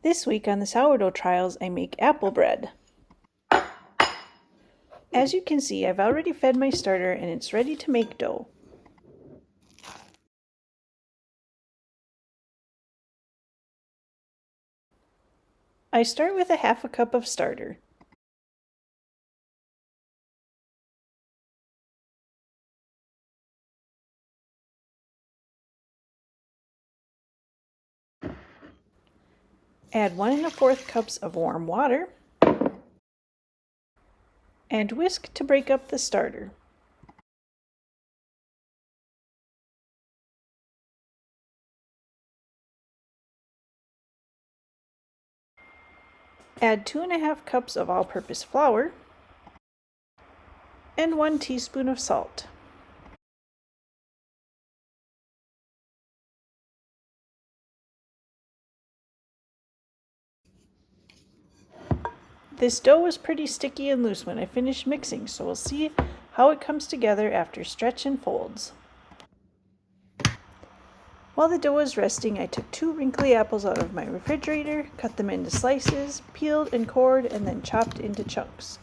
This week on the sourdough trials, I make apple bread. As you can see, I've already fed my starter and it's ready to make dough. I start with a half a cup of starter. Add 1 1/4 cups of warm water and whisk to break up the starter. Add 2 1/2 cups of all-purpose flour and 1 teaspoon of salt. This dough was pretty sticky and loose when I finished mixing, so we'll see how it comes together after stretch and folds. While the dough was resting, I took 2 wrinkly apples out of my refrigerator, cut them into slices, peeled and cored, and then chopped into chunks.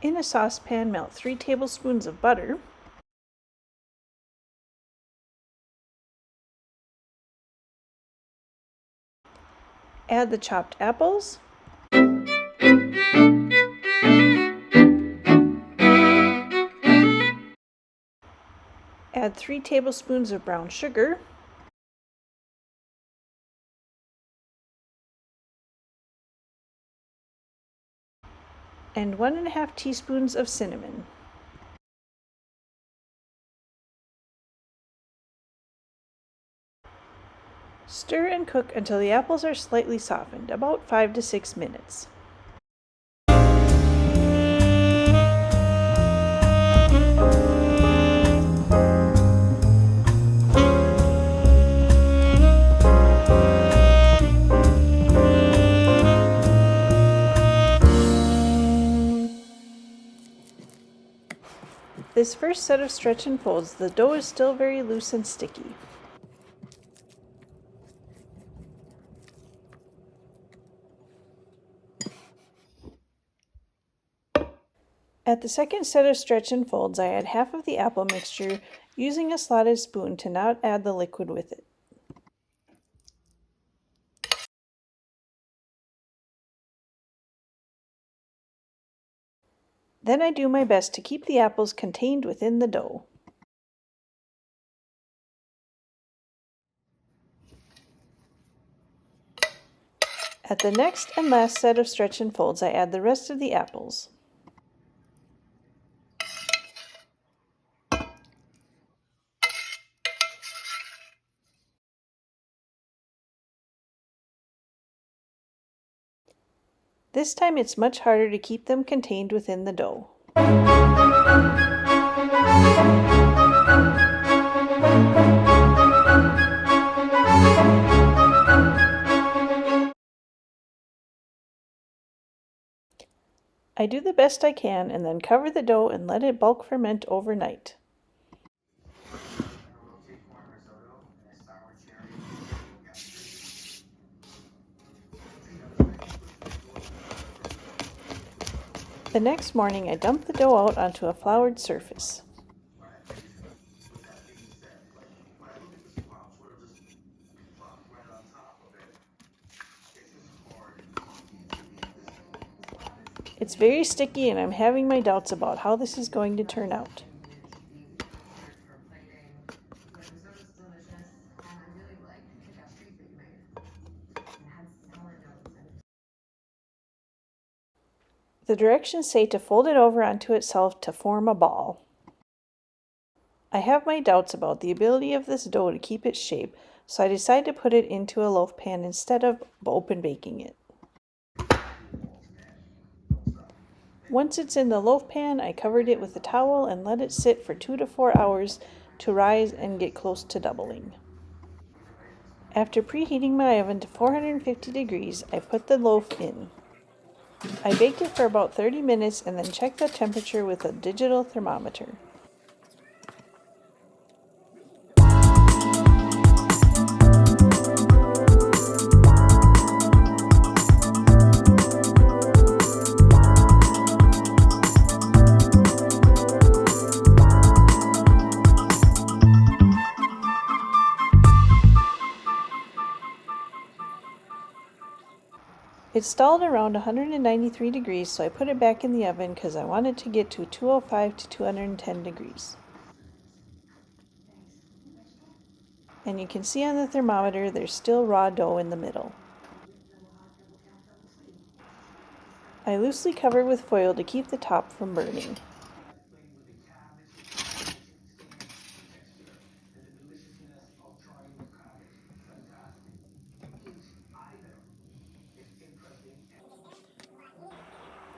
In a saucepan, melt 3 tablespoons of butter, add the chopped apples, add 3 tablespoons of brown sugar, and 1 1/2 teaspoons of cinnamon. Stir and cook until the apples are slightly softened, about 5 to 6 minutes. This first set of stretch and folds, the dough is still very loose and sticky. At the second set of stretch and folds, I add half of the apple mixture using a slotted spoon to not add the liquid with it. Then I do my best to keep the apples contained within the dough. At the next and last set of stretch and folds, I add the rest of the apples. This time it's much harder to keep them contained within the dough. I do the best I can and then cover the dough and let it bulk ferment overnight. The next morning I dump the dough out onto a floured surface. It's very sticky and I'm having my doubts about how this is going to turn out. The directions say to fold it over onto itself to form a ball. I have my doubts about the ability of this dough to keep its shape, so I decided to put it into a loaf pan instead of open baking it. Once it's in the loaf pan, I covered it with a towel and let it sit for 2 to 4 hours to rise and get close to doubling. After preheating my oven to 450 degrees, I put the loaf in. I baked it for about 30 minutes and then checked the temperature with a digital thermometer. It stalled around 193 degrees, so I put it back in the oven because I wanted to get to 205 to 210 degrees. And you can see on the thermometer there's still raw dough in the middle. I loosely covered with foil to keep the top from burning.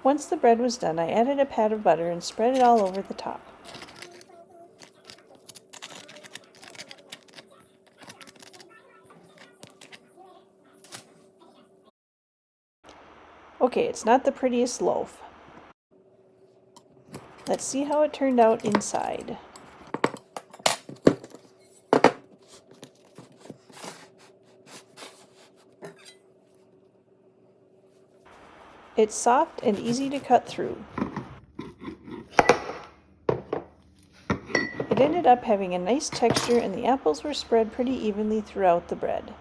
Once the bread was done, I added a pat of butter and spread it all over the top. Okay, it's not the prettiest loaf. Let's see how it turned out inside. It's soft and easy to cut through. It ended up having a nice texture and the apples were spread pretty evenly throughout the bread.